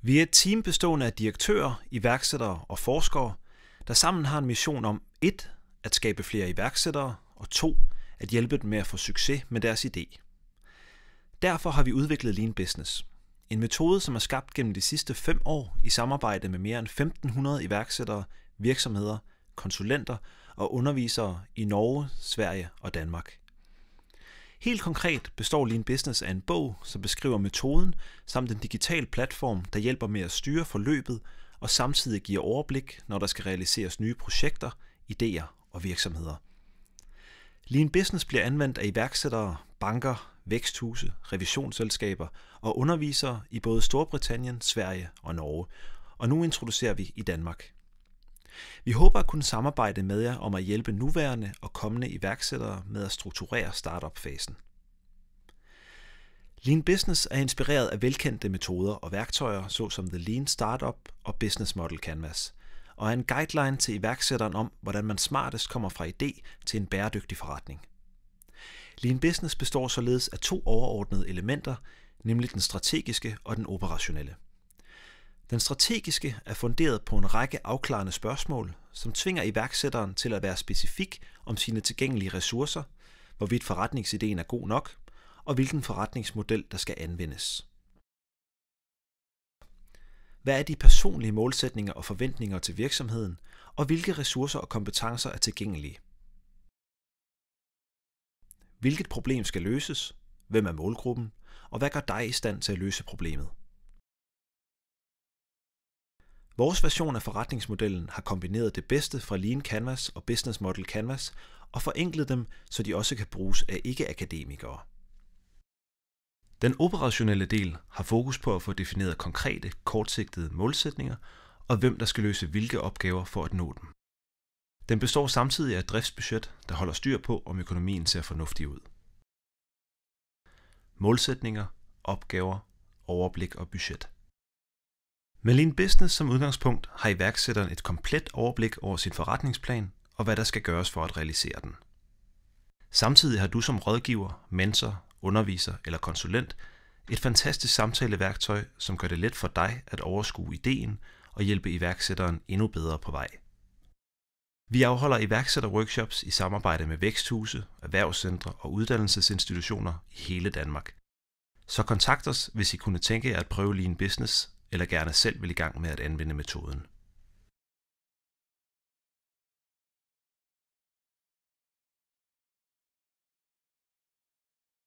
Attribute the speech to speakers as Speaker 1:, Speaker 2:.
Speaker 1: Vi er et team bestående af direktører, iværksættere og forskere, der sammen har en mission om 1. At skabe flere iværksættere, og 2. At hjælpe dem med at få succes med deres idé. Derfor har vi udviklet Lean Business. En metode, som er skabt gennem de sidste 5 år i samarbejde med mere end 1500 iværksættere, virksomheder, konsulenter og undervisere i Norge, Sverige og Danmark. Helt konkret består Lean Business af en bog, som beskriver metoden, samt en digital platform, der hjælper med at styre forløbet og samtidig giver overblik, når der skal realiseres nye projekter, idéer og virksomheder. Lean Business bliver anvendt af iværksættere, banker, væksthuse, revisionsselskaber og undervisere i både Storbritannien, Sverige og Norge, og nu introducerer vi i Danmark. Vi håber at kunne samarbejde med jer om at hjælpe nuværende og kommende iværksættere med at strukturere startup-fasen. Lean Business er inspireret af velkendte metoder og værktøjer, såsom The Lean Startup og Business Model Canvas, og er en guideline til iværksætteren om, hvordan man smartest kommer fra idé til en bæredygtig forretning. Lean Business består således af 2 overordnede elementer, nemlig den strategiske og den operationelle. Den strategiske er funderet på en række afklarende spørgsmål, som tvinger iværksætteren til at være specifik om sine tilgængelige ressourcer, hvorvidt forretningsideen er god nok, og hvilken forretningsmodel der skal anvendes. Hvad er de personlige målsætninger og forventninger til virksomheden, og hvilke ressourcer og kompetencer er tilgængelige? Hvilket problem skal løses? Hvem er målgruppen? Og hvad gør dig i stand til at løse problemet? Vores version af forretningsmodellen har kombineret det bedste fra Lean Canvas og Business Model Canvas og forenklet dem, så de også kan bruges af ikke-akademikere. Den operationelle del har fokus på at få defineret konkrete, kortsigtede målsætninger og hvem der skal løse hvilke opgaver for at nå dem. Den består samtidig af et driftsbudget, der holder styr på, om økonomien ser fornuftig ud. Målsætninger, opgaver, overblik og budget. Med Lean Business som udgangspunkt har iværksætteren et komplet overblik over sin forretningsplan og hvad der skal gøres for at realisere den. Samtidig har du som rådgiver, mentor, underviser eller konsulent et fantastisk samtaleværktøj, som gør det let for dig at overskue ideen og hjælpe iværksætteren endnu bedre på vej. Vi afholder iværksætterworkshops i samarbejde med væksthuse, erhvervscentre og uddannelsesinstitutioner i hele Danmark. Så kontakt os, hvis I kunne tænke jer at prøve Lean Business, eller gerne selv vil i gang med at anvende metoden.